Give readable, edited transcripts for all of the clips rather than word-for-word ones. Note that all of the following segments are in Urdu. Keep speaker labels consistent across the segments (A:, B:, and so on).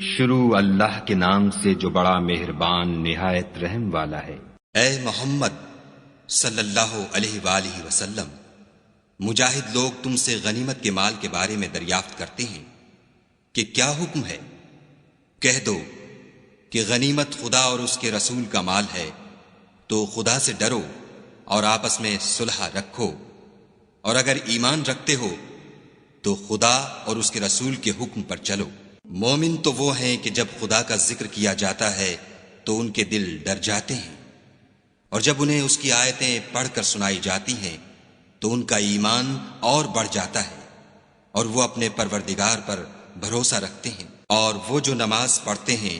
A: شروع اللہ کے نام سے جو بڑا مہربان نہایت رحم والا ہے۔
B: اے محمد صلی اللہ علیہ وآلہ وسلم، مجاہد لوگ تم سے غنیمت کے مال کے بارے میں دریافت کرتے ہیں کہ کیا حکم ہے؟ کہہ دو کہ غنیمت خدا اور اس کے رسول کا مال ہے، تو خدا سے ڈرو اور آپس میں صلح رکھو، اور اگر ایمان رکھتے ہو تو خدا اور اس کے رسول کے حکم پر چلو۔ مومن تو وہ ہیں کہ جب خدا کا ذکر کیا جاتا ہے تو ان کے دل ڈر جاتے ہیں، اور جب انہیں اس کی آیتیں پڑھ کر سنائی جاتی ہیں تو ان کا ایمان اور بڑھ جاتا ہے، اور وہ اپنے پروردگار پر بھروسہ رکھتے ہیں، اور وہ جو نماز پڑھتے ہیں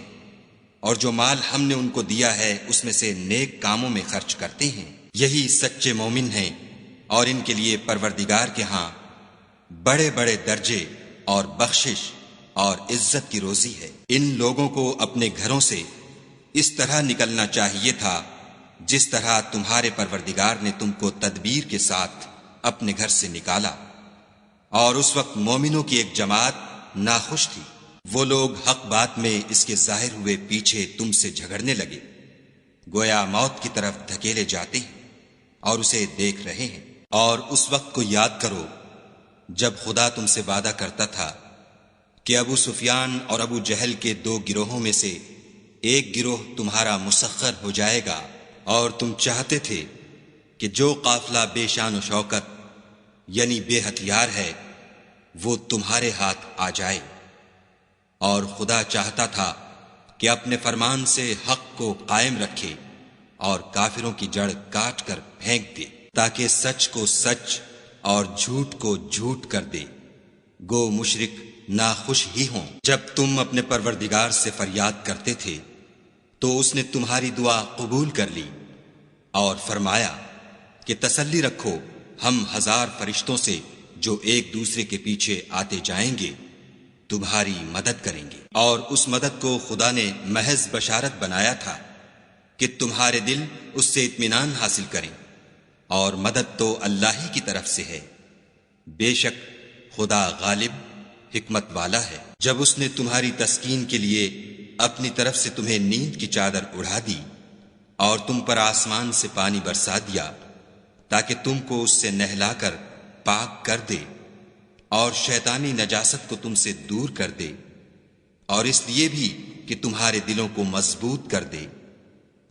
B: اور جو مال ہم نے ان کو دیا ہے اس میں سے نیک کاموں میں خرچ کرتے ہیں، یہی سچے مومن ہیں، اور ان کے لیے پروردگار کے ہاں بڑے بڑے درجے اور بخشش اور عزت کی روزی ہے۔ ان لوگوں کو اپنے گھروں سے اس طرح نکلنا چاہیے تھا جس طرح تمہارے پروردگار نے تم کو تدبیر کے ساتھ اپنے گھر سے نکالا، اور اس وقت مومنوں کی ایک جماعت ناخوش تھی۔ وہ لوگ حق بات میں اس کے ظاہر ہوئے پیچھے تم سے جھگڑنے لگے، گویا موت کی طرف دھکیلے جاتے ہیں اور اسے دیکھ رہے ہیں۔ اور اس وقت کو یاد کرو جب خدا تم سے وعدہ کرتا تھا کہ ابو سفیان اور ابو جہل کے دو گروہوں میں سے ایک گروہ تمہارا مسخر ہو جائے گا، اور تم چاہتے تھے کہ جو قافلہ بے شان و شوکت یعنی بے ہتھیار ہے وہ تمہارے ہاتھ آ جائے، اور خدا چاہتا تھا کہ اپنے فرمان سے حق کو قائم رکھے اور کافروں کی جڑ کاٹ کر پھینک دے، تاکہ سچ کو سچ اور جھوٹ کو جھوٹ کر دے۔ گو مشرک ناخوش ہی ہوں۔ جب تم اپنے پروردگار سے فریاد کرتے تھے تو اس نے تمہاری دعا قبول کر لی اور فرمایا کہ تسلی رکھو، ہم 1000 فرشتوں سے جو ایک دوسرے کے پیچھے آتے جائیں گے تمہاری مدد کریں گے۔ اور اس مدد کو خدا نے محض بشارت بنایا تھا کہ تمہارے دل اس سے اطمینان حاصل کریں، اور مدد تو اللہ ہی کی طرف سے ہے، بے شک خدا غالب حکمت والا ہے۔ جب اس نے تمہاری تسکین کے لیے اپنی طرف سے تمہیں نیند کی چادر اڑا دی اور تم پر آسمان سے پانی برسا دیا تاکہ تم کو اس سے نہلا کر پاک کر دے، اور شیطانی نجاست کو تم سے دور کر دے، اور اس لیے بھی کہ تمہارے دلوں کو مضبوط کر دے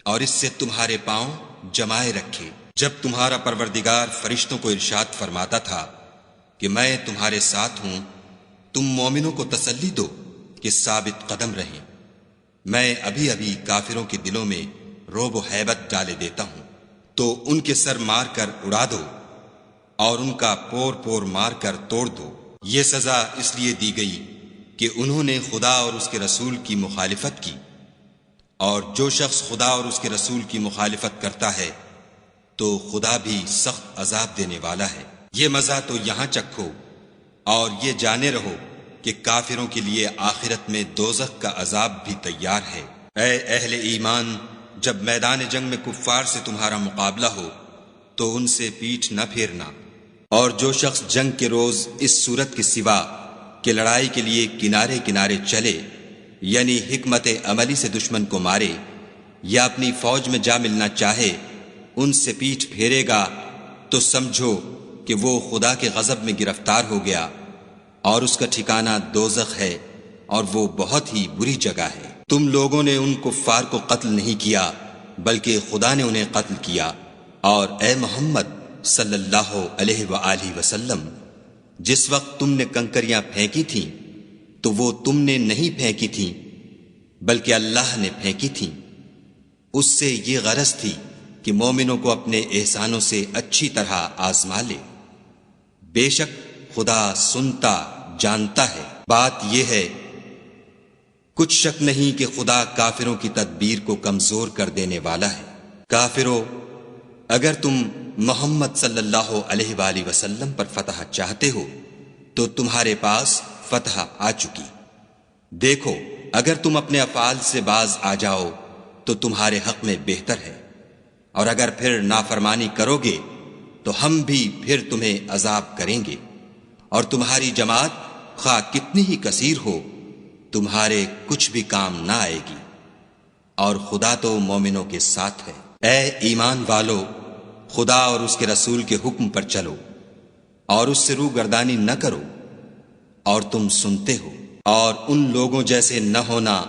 B: اور اس سے تمہارے پاؤں جمائے رکھے۔ جب تمہارا پروردگار فرشتوں کو ارشاد فرماتا تھا کہ میں تمہارے ساتھ ہوں، تم مومنوں کو تسلی دو کہ ثابت قدم رہیں، میں ابھی ابھی کافروں کے دلوں میں رعب و ہیبت ڈالے دیتا ہوں، تو ان کے سر مار کر اڑا دو اور ان کا پور پور مار کر توڑ دو۔ یہ سزا اس لیے دی گئی کہ انہوں نے خدا اور اس کے رسول کی مخالفت کی، اور جو شخص خدا اور اس کے رسول کی مخالفت کرتا ہے تو خدا بھی سخت عذاب دینے والا ہے۔ یہ مزہ تو یہاں چکھو اور یہ جانے رہو کہ کافروں کے لیے آخرت میں دوزخ کا عذاب بھی تیار ہے۔ اے اہل ایمان، جب میدان جنگ میں کفار سے تمہارا مقابلہ ہو تو ان سے پیٹھ نہ پھیرنا، اور جو شخص جنگ کے روز اس صورت کے سوا کہ لڑائی کے لیے کنارے کنارے چلے، یعنی حکمت عملی سے دشمن کو مارے یا اپنی فوج میں جا ملنا چاہے، ان سے پیٹھ پھیرے گا تو سمجھو کہ وہ خدا کے غضب میں گرفتار ہو گیا، اور اس کا ٹھکانہ دوزخ ہے، اور وہ بہت ہی بری جگہ ہے۔ تم لوگوں نے ان کفار کو قتل نہیں کیا بلکہ خدا نے انہیں قتل کیا، اور اے محمد صلی اللہ علیہ وآلہ وسلم، جس وقت تم نے کنکریاں پھینکی تھیں تو وہ تم نے نہیں پھینکی تھیں بلکہ اللہ نے پھینکی تھیں۔ اس سے یہ غرض تھی کہ مومنوں کو اپنے احسانوں سے اچھی طرح آزما لے، بے شک خدا سنتا جانتا ہے۔ بات یہ ہے، کچھ شک نہیں کہ خدا کافروں کی تدبیر کو کمزور کر دینے والا ہے۔ کافروں، اگر تم محمد صلی اللہ علیہ وآلہ وسلم پر فتح چاہتے ہو تو تمہارے پاس فتح آ چکی۔ دیکھو، اگر تم اپنے افعال سے باز آ جاؤ تو تمہارے حق میں بہتر ہے، اور اگر پھر نافرمانی کرو گے تو ہم بھی پھر تمہیں عذاب کریں گے، اور تمہاری جماعت خواہ کتنی ہی کثیر ہو تمہارے کچھ بھی کام نہ آئے گی، اور خدا تو مومنوں کے ساتھ ہے۔ اے ایمان والو، خدا اور اس کے رسول کے حکم پر چلو اور اس سے روگردانی نہ کرو، اور تم سنتے ہو، اور ان لوگوں جیسے نہ ہونا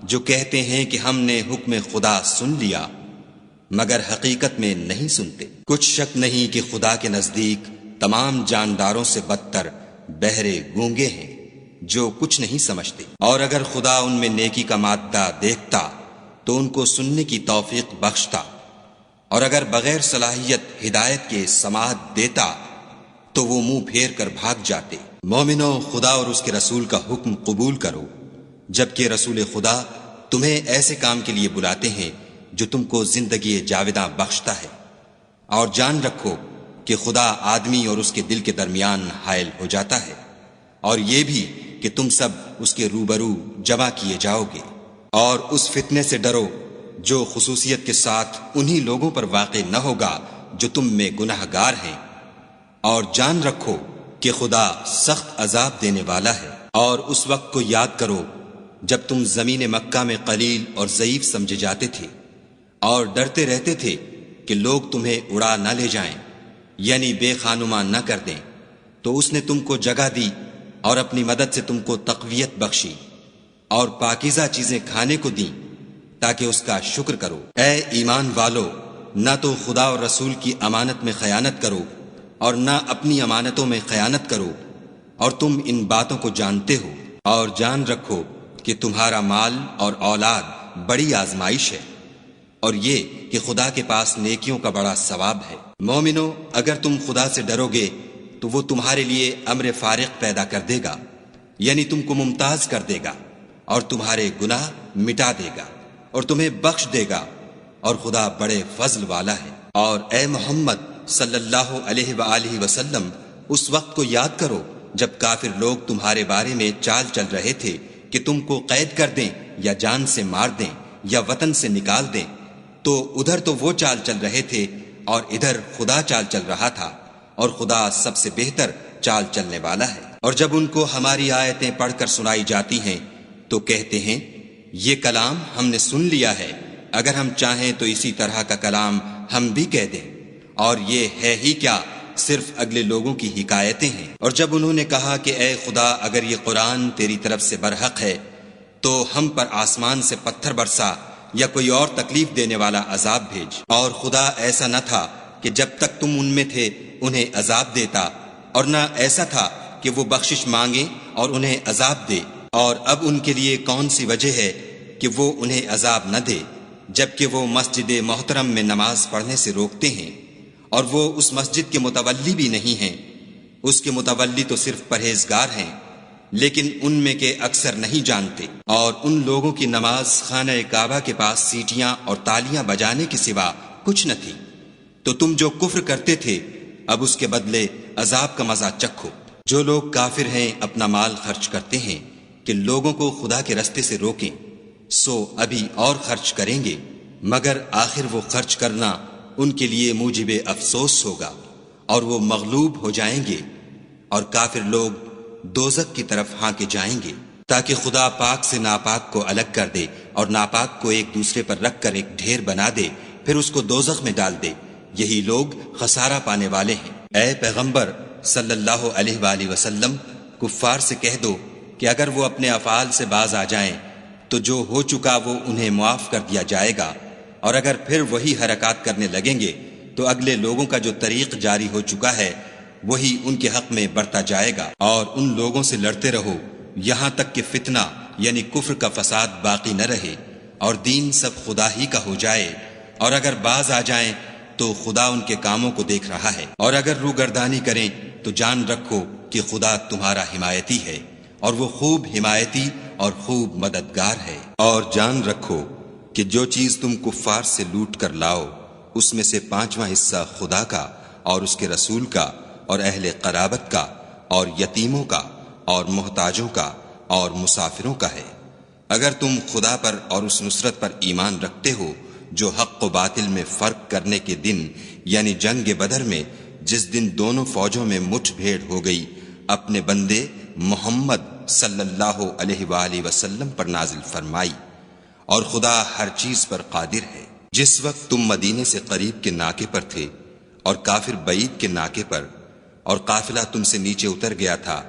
B: جو کہتے ہیں کہ ہم نے حکم خدا سن لیا مگر حقیقت میں نہیں سنتے۔ کچھ شک نہیں کہ خدا کے نزدیک تمام جانداروں سے بدتر بہرے گونگے ہیں جو کچھ نہیں سمجھتے، اور اگر خدا ان میں نیکی کا مادہ دیکھتا تو ان کو سننے کی توفیق بخشتا، اور اگر بغیر صلاحیت ہدایت کے سماعت دیتا تو وہ منہ پھیر کر بھاگ جاتے۔ مومنو، خدا اور اس کے رسول کا حکم قبول کرو، جبکہ رسول خدا تمہیں ایسے کام کے لیے بلاتے ہیں جو تم کو زندگی جاوداں بخشتا ہے، اور جان رکھو کہ خدا آدمی اور اس کے دل کے درمیان حائل ہو جاتا ہے، اور یہ بھی کہ تم سب اس کے روبرو جمع کیے جاؤ گے، اور اس فتنے سے ڈرو جو خصوصیت کے ساتھ انہی لوگوں پر واقع نہ ہوگا جو تم میں گناہ گار ہیں، اور جان رکھو کہ خدا سخت عذاب دینے والا ہے۔ اور اس وقت کو یاد کرو جب تم زمین مکہ میں قلیل اور ضعیف سمجھے جاتے تھے اور ڈرتے رہتے تھے کہ لوگ تمہیں اڑا نہ لے جائیں، یعنی بے خانما نہ کر دیں، تو اس نے تم کو جگہ دی اور اپنی مدد سے تم کو تقویت بخشی اور پاکیزہ چیزیں کھانے کو دیں تاکہ اس کا شکر کرو۔ اے ایمان والو، نہ تو خدا اور رسول کی امانت میں خیانت کرو اور نہ اپنی امانتوں میں خیانت کرو، اور تم ان باتوں کو جانتے ہو، اور جان رکھو کہ تمہارا مال اور اولاد بڑی آزمائش ہے، اور یہ کہ خدا کے پاس نیکیوں کا بڑا ثواب ہے۔ مومنو، اگر تم خدا سے ڈرو گے تو وہ تمہارے لیے امر فارق پیدا کر دے گا، یعنی تم کو ممتاز کر دے گا اور تمہارے گناہ مٹا دے گا اور تمہیں بخش دے گا، اور خدا بڑے فضل والا ہے۔ اور اے محمد صلی اللہ علیہ وآلہ وسلم، اس وقت کو یاد کرو جب کافر لوگ تمہارے بارے میں چال چل رہے تھے کہ تم کو قید کر دیں یا جان سے مار دیں یا وطن سے نکال دیں، تو ادھر تو وہ چال چل رہے تھے اور ادھر خدا چال چل رہا تھا، اور خدا سب سے بہتر چال چلنے والا ہے۔ اور جب ان کو ہماری آیتیں پڑھ کر سنائی جاتی ہیں تو کہتے ہیں یہ کلام ہم نے سن لیا ہے، اگر ہم چاہیں تو اسی طرح کا کلام ہم بھی کہہ دیں، اور یہ ہے ہی کیا، صرف اگلے لوگوں کی حکایتیں ہیں۔ اور جب انہوں نے کہا کہ اے خدا، اگر یہ قرآن تیری طرف سے برحق ہے تو ہم پر آسمان سے پتھر برسا یا کوئی اور تکلیف دینے والا عذاب بھیج۔ اور خدا ایسا نہ تھا کہ جب تک تم ان میں تھے انہیں عذاب دیتا، اور نہ ایسا تھا کہ وہ بخشش مانگے اور انہیں عذاب دے۔ اور اب ان کے لیے کون سی وجہ ہے کہ وہ انہیں عذاب نہ دے، جبکہ وہ مسجد محترم میں نماز پڑھنے سے روکتے ہیں، اور وہ اس مسجد کے متولی بھی نہیں ہیں، اس کے متولی تو صرف پرہیزگار ہیں، لیکن ان میں کے اکثر نہیں جانتے۔ اور ان لوگوں کی نماز خانہ کعبہ کے پاس سیٹیاں اور تالیاں بجانے کے سوا کچھ نہ تھی، تو تم جو کفر کرتے تھے اب اس کے بدلے عذاب کا مزہ چکھو۔ جو لوگ کافر ہیں اپنا مال خرچ کرتے ہیں کہ لوگوں کو خدا کے رستے سے روکیں، سو ابھی اور خرچ کریں گے، مگر آخر وہ خرچ کرنا ان کے لیے موجب افسوس ہوگا، اور وہ مغلوب ہو جائیں گے، اور کافر لوگ دوزخ کی طرف ہانکے جائیں گے، تاکہ خدا پاک سے ناپاک کو الگ کر دے اور ناپاک کو ایک دوسرے پر رکھ کر ایک ڈھیر بنا دے، پھر اس کو دوزخ میں ڈال دے۔ یہی لوگ خسارہ پانے والے ہیں۔ اے پیغمبر صلی اللہ علیہ وآلہ وسلم، کفار سے کہہ دو کہ اگر وہ اپنے افعال سے باز آ جائیں تو جو ہو چکا وہ انہیں معاف کر دیا جائے گا، اور اگر پھر وہی حرکات کرنے لگیں گے تو اگلے لوگوں کا جو طریق جاری ہو چکا ہے وہی ان کے حق میں برتا جائے گا۔ اور ان لوگوں سے لڑتے رہو یہاں تک کہ فتنہ یعنی کفر کا فساد باقی نہ رہے اور دین سب خدا ہی کا ہو جائے، اور اگر باز آ جائیں تو خدا ان کے کاموں کو دیکھ رہا ہے، اور اگر روگردانی کریں تو جان رکھو کہ خدا تمہارا حمایتی ہے، اور وہ خوب حمایتی اور خوب مددگار ہے۔ اور جان رکھو کہ جو چیز تم کفار سے لوٹ کر لاؤ اس میں سے 5واں حصہ خدا کا اور اس کے رسول کا اور اہل قرابت کا اور یتیموں کا اور محتاجوں کا اور مسافروں کا ہے۔ اگر تم خدا پر اور اس نصرت پر ایمان رکھتے ہو جو حق و باطل میں فرق کرنے کے دن یعنی جنگ بدر میں جس دن دونوں فوجوں میں مٹھ بھیڑ ہو گئی، اپنے بندے محمد صلی اللہ علیہ وآلہ وسلم پر نازل فرمائی، اور خدا ہر چیز پر قادر ہے۔ جس وقت تم مدینے سے قریب کے ناکے پر تھے اور کافر بعید کے ناکے پر، اور قافلہ تم سے نیچے اتر گیا تھا،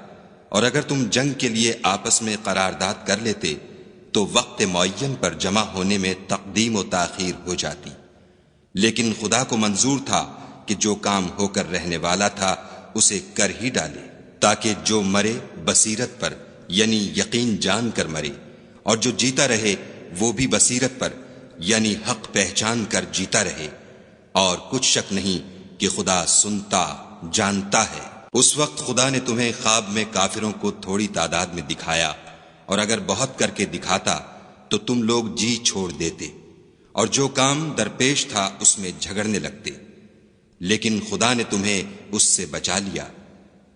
B: اور اگر تم جنگ کے لیے آپس میں قرارداد کر لیتے تو وقت معین پر جمع ہونے میں تقدیم و تاخیر ہو جاتی، لیکن خدا کو منظور تھا کہ جو کام ہو کر رہنے والا تھا اسے کر ہی ڈالے، تاکہ جو مرے بصیرت پر یعنی یقین جان کر مرے، اور جو جیتا رہے وہ بھی بصیرت پر یعنی حق پہچان کر جیتا رہے، اور کچھ شک نہیں کہ خدا سنتا جانتا ہے۔ اس وقت خدا نے تمہیں خواب میں کافروں کو تھوڑی تعداد میں دکھایا، اور اگر بہت کر کے دکھاتا تو تم لوگ جی چھوڑ دیتے، اور جو کام درپیش تھا اس میں جھگڑنے لگتے، لیکن خدا نے تمہیں اس سے بچا لیا،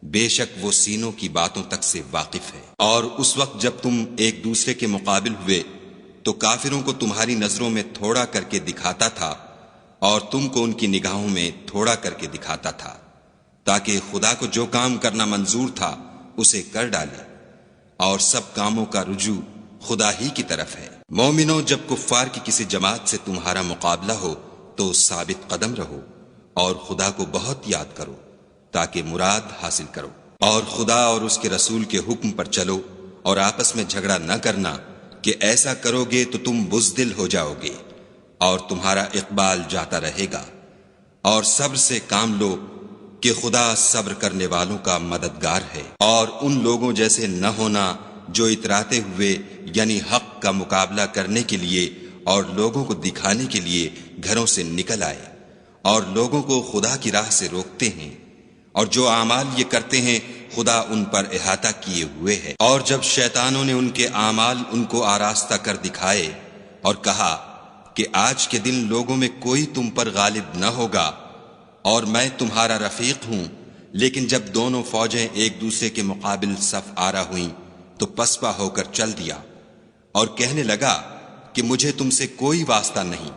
B: بے شک وہ سینوں کی باتوں تک سے واقف ہے۔ اور اس وقت جب تم ایک دوسرے کے مقابل ہوئے تو کافروں کو تمہاری نظروں میں تھوڑا کر کے دکھاتا تھا، اور تم کو ان کی نگاہوں میں تھوڑا کر کے دکھاتا تھا، تاکہ خدا کو جو کام کرنا منظور تھا اسے کر ڈالے، اور سب کاموں کا رجوع خدا ہی کی طرف ہے۔ مومنو، جب کفار کی کسی جماعت سے تمہارا مقابلہ ہو تو ثابت قدم رہو، اور خدا کو بہت یاد کرو تاکہ مراد حاصل کرو، اور خدا اور اس کے رسول کے حکم پر چلو، اور آپس میں جھگڑا نہ کرنا کہ ایسا کرو گے تو تم بزدل ہو جاؤ گے اور تمہارا اقبال جاتا رہے گا، اور صبر سے کام لو کہ خدا صبر کرنے والوں کا مددگار ہے۔ اور ان لوگوں جیسے نہ ہونا جو اتراتے ہوئے یعنی حق کا مقابلہ کرنے کے لیے اور لوگوں کو دکھانے کے لیے گھروں سے نکل آئے اور لوگوں کو خدا کی راہ سے روکتے ہیں، اور جو اعمال یہ کرتے ہیں خدا ان پر احاطہ کیے ہوئے ہے۔ اور جب شیطانوں نے ان کے اعمال ان کو آراستہ کر دکھائے اور کہا کہ آج کے دن لوگوں میں کوئی تم پر غالب نہ ہوگا اور میں تمہارا رفیق ہوں، لیکن جب دونوں فوجیں ایک دوسرے کے مقابل صف آرا ہوئیں تو پسپا ہو کر چل دیا اور کہنے لگا کہ مجھے تم سے کوئی واسطہ نہیں،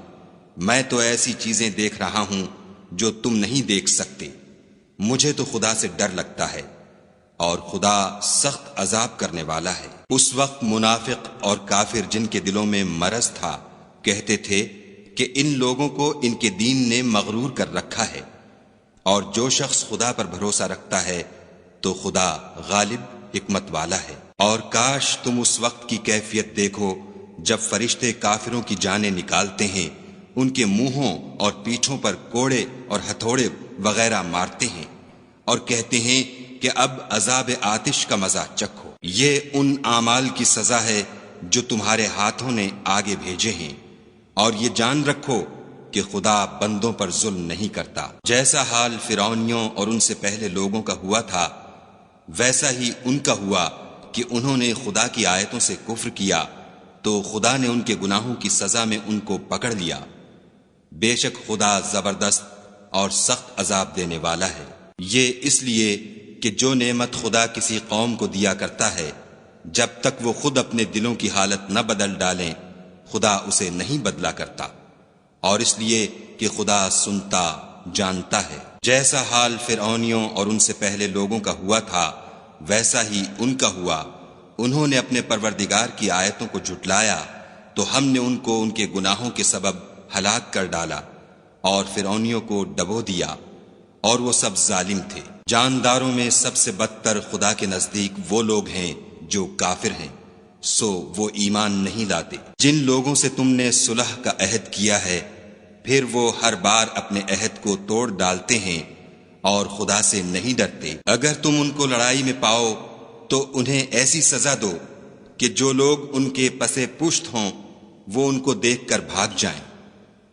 B: میں تو ایسی چیزیں دیکھ رہا ہوں جو تم نہیں دیکھ سکتے، مجھے تو خدا سے ڈر لگتا ہے، اور خدا سخت عذاب کرنے والا ہے۔ اس وقت منافق اور کافر جن کے دلوں میں مرض تھا کہتے تھے کہ ان لوگوں کو ان کے دین نے مغرور کر رکھا ہے، اور جو شخص خدا پر بھروسہ رکھتا ہے تو خدا غالب حکمت والا ہے۔ اور کاش تم اس وقت کی کیفیت دیکھو جب فرشتے کافروں کی جانیں نکالتے ہیں، ان کے منہوں اور پیٹھوں پر کوڑے اور ہتھوڑے وغیرہ مارتے ہیں اور کہتے ہیں کہ اب عذاب آتش کا مزہ چکھو، یہ ان اعمال کی سزا ہے جو تمہارے ہاتھوں نے آگے بھیجے ہیں، اور یہ جان رکھو کہ خدا بندوں پر ظلم نہیں کرتا۔ جیسا حال فرعونیوں اور ان سے پہلے لوگوں کا ہوا تھا ویسا ہی ان کا ہوا کہ انہوں نے خدا کی آیتوں سے کفر کیا تو خدا نے ان کے گناہوں کی سزا میں ان کو پکڑ لیا، بے شک خدا زبردست اور سخت عذاب دینے والا ہے۔ یہ اس لیے کہ جو نعمت خدا کسی قوم کو دیا کرتا ہے جب تک وہ خود اپنے دلوں کی حالت نہ بدل ڈالیں خدا اسے نہیں بدلا کرتا، اور اس لیے کہ خدا سنتا جانتا ہے۔ جیسا حال فرعونیوں اور ان سے پہلے لوگوں کا ہوا تھا ویسا ہی ان کا ہوا، انہوں نے اپنے پروردگار کی آیتوں کو جھٹلایا تو ہم نے ان کو ان کے گناہوں کے سبب ہلاک کر ڈالا اور فرعونیوں کو ڈبو دیا، اور وہ سب ظالم تھے۔ جانداروں میں سب سے بدتر خدا کے نزدیک وہ لوگ ہیں جو کافر ہیں، سو وہ ایمان نہیں لاتے۔ جن لوگوں سے تم نے صلح کا عہد کیا ہے پھر وہ ہر بار اپنے عہد کو توڑ ڈالتے ہیں اور خدا سے نہیں ڈرتے۔ اگر تم ان کو لڑائی میں پاؤ تو انہیں ایسی سزا دو کہ جو لوگ ان کے پسے پشت ہوں وہ ان کو دیکھ کر بھاگ جائیں،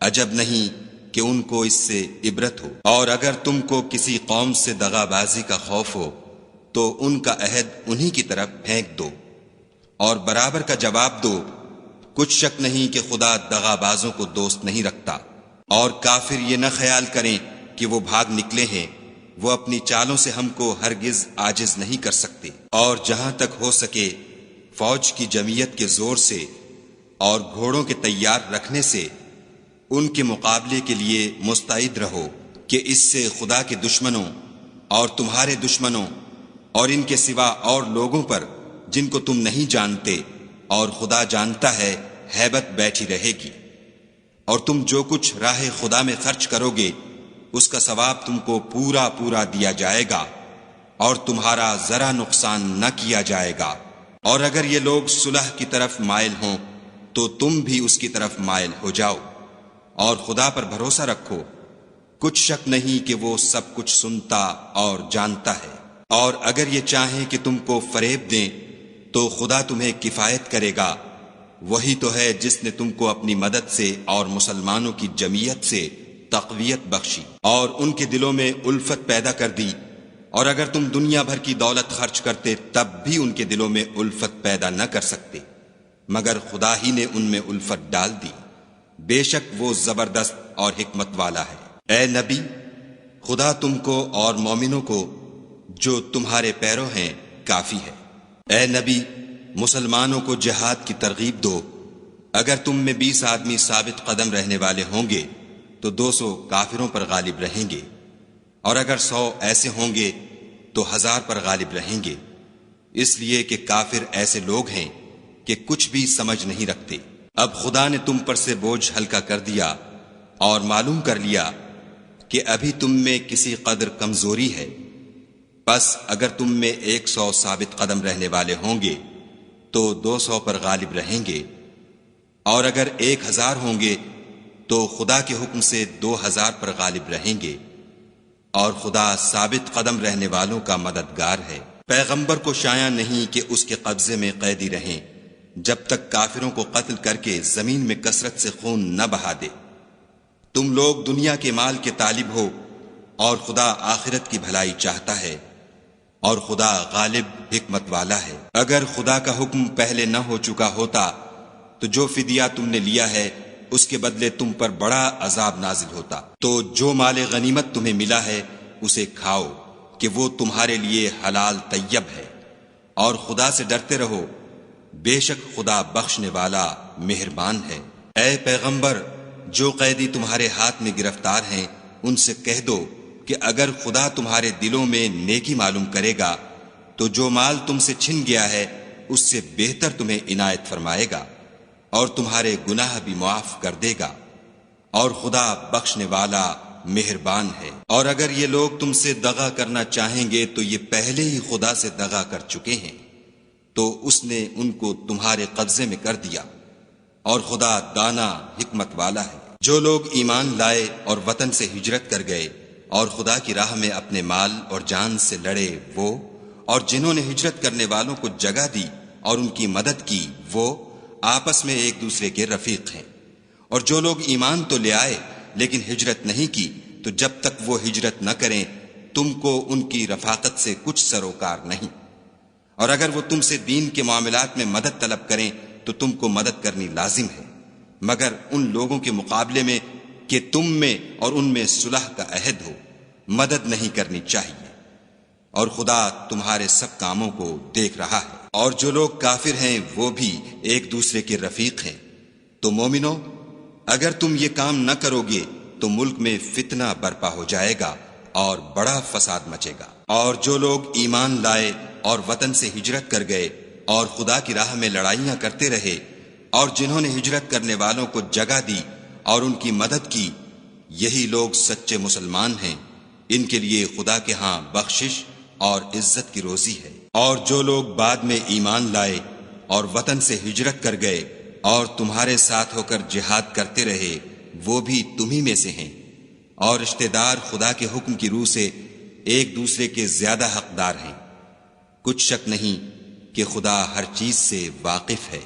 B: عجب نہیں کہ ان کو اس سے عبرت ہو۔ اور اگر تم کو کسی قوم سے دغا بازی کا خوف ہو تو ان کا عہد انہی کی طرف پھینک دو اور برابر کا جواب دو، کچھ شک نہیں کہ خدا دغا بازوں کو دوست نہیں رکھتا۔ اور کافر یہ نہ خیال کریں کہ وہ بھاگ نکلے ہیں، وہ اپنی چالوں سے ہم کو ہرگز عاجز نہیں کر سکتے۔ اور جہاں تک ہو سکے فوج کی جمعیت کے زور سے اور گھوڑوں کے تیار رکھنے سے ان کے مقابلے کے لیے مستعد رہو کہ اس سے خدا کے دشمنوں اور تمہارے دشمنوں اور ان کے سوا اور لوگوں پر جن کو تم نہیں جانتے، اور خدا جانتا ہے ہیبت بیٹھی رہے گی۔ اور تم جو کچھ راہ خدا میں خرچ کرو گے اس کا ثواب تم کو پورا پورا دیا جائے گا، اور تمہارا ذرا نقصان نہ کیا جائے گا۔ اور اگر یہ لوگ صلح کی طرف مائل ہوں تو تم بھی اس کی طرف مائل ہو جاؤ، اور خدا پر بھروسہ رکھو، کچھ شک نہیں کہ وہ سب کچھ سنتا اور جانتا ہے۔ اور اگر یہ چاہیں کہ تم کو فریب دیں تو خدا تمہیں کفایت کرے گا، وہی تو ہے جس نے تم کو اپنی مدد سے اور مسلمانوں کی جمعیت سے تقویت بخشی اور ان کے دلوں میں الفت پیدا کر دی۔ اور اگر تم دنیا بھر کی دولت خرچ کرتے تب بھی ان کے دلوں میں الفت پیدا نہ کر سکتے، مگر خدا ہی نے ان میں الفت ڈال دی، بے شک وہ زبردست اور حکمت والا ہے۔ اے نبی، خدا تم کو اور مومنوں کو جو تمہارے پیرو ہیں کافی ہے۔ اے نبی، مسلمانوں کو جہاد کی ترغیب دو۔ اگر تم میں 20 آدمی ثابت قدم رہنے والے ہوں گے تو 200 کافروں پر غالب رہیں گے، اور اگر 100 ایسے ہوں گے تو 1000 پر غالب رہیں گے، اس لیے کہ کافر ایسے لوگ ہیں کہ کچھ بھی سمجھ نہیں رکھتے۔ اب خدا نے تم پر سے بوجھ ہلکا کر دیا اور معلوم کر لیا کہ ابھی تم میں کسی قدر کمزوری ہے، بس اگر تم میں 100 ثابت قدم رہنے والے ہوں گے تو 200 پر غالب رہیں گے، اور اگر 1000 ہوں گے تو خدا کے حکم سے 2000 پر غالب رہیں گے، اور خدا ثابت قدم رہنے والوں کا مددگار ہے۔ پیغمبر کو شایع نہیں کہ اس کے قبضے میں قیدی رہیں جب تک کافروں کو قتل کر کے زمین میں کثرت سے خون نہ بہا دے۔ تم لوگ دنیا کے مال کے طالب ہو اور خدا آخرت کی بھلائی چاہتا ہے، اور خدا غالب حکمت والا ہے۔ اگر خدا کا حکم پہلے نہ ہو چکا ہوتا تو جو فدیہ تم نے لیا ہے اس کے بدلے تم پر بڑا عذاب نازل ہوتا۔ تو جو مال غنیمت تمہیں ملا ہے اسے کھاؤ کہ وہ تمہارے لیے حلال طیب ہے، اور خدا سے ڈرتے رہو، بے شک خدا بخشنے والا مہربان ہے۔ اے پیغمبر، جو قیدی تمہارے ہاتھ میں گرفتار ہیں ان سے کہہ دو کہ اگر خدا تمہارے دلوں میں نیکی معلوم کرے گا تو جو مال تم سے چھن گیا ہے اس سے بہتر تمہیں عنایت فرمائے گا، اور تمہارے گناہ بھی معاف کر دے گا، اور خدا بخشنے والا مہربان ہے۔ اور اگر یہ لوگ تم سے دغا کرنا چاہیں گے تو یہ پہلے ہی خدا سے دغا کر چکے ہیں، تو اس نے ان کو تمہارے قبضے میں کر دیا، اور خدا دانا حکمت والا ہے۔ جو لوگ ایمان لائے اور وطن سے ہجرت کر گئے اور خدا کی راہ میں اپنے مال اور جان سے لڑے وہ، اور جنہوں نے ہجرت کرنے والوں کو جگہ دی اور ان کی مدد کی وہ، آپس میں ایک دوسرے کے رفیق ہیں۔ اور جو لوگ ایمان تو لے آئے لیکن ہجرت نہیں کی تو جب تک وہ ہجرت نہ کریں تم کو ان کی رفاقت سے کچھ سروکار نہیں، اور اگر وہ تم سے دین کے معاملات میں مدد طلب کریں تو تم کو مدد کرنی لازم ہے، مگر ان لوگوں کے مقابلے میں کہ تم میں اور ان میں صلح کا عہد ہو مدد نہیں کرنی چاہیے، اور خدا تمہارے سب کاموں کو دیکھ رہا ہے۔ اور جو لوگ کافر ہیں وہ بھی ایک دوسرے کے رفیق ہیں۔ تو مومنو، اگر تم یہ کام نہ کرو گے تو ملک میں فتنہ برپا ہو جائے گا اور بڑا فساد مچے گا۔ اور جو لوگ ایمان لائے اور وطن سے ہجرت کر گئے اور خدا کی راہ میں لڑائیاں کرتے رہے، اور جنہوں نے ہجرت کرنے والوں کو جگہ دی اور ان کی مدد کی، یہی لوگ سچے مسلمان ہیں، ان کے لیے خدا کے ہاں بخشش اور عزت کی روزی ہے۔ اور جو لوگ بعد میں ایمان لائے اور وطن سے ہجرت کر گئے اور تمہارے ساتھ ہو کر جہاد کرتے رہے، وہ بھی تمہی میں سے ہیں، اور رشتہ دار خدا کے حکم کی روح سے ایک دوسرے کے زیادہ حقدار ہیں۔ کچھ شک نہیں کہ خدا ہر چیز سے واقف ہے۔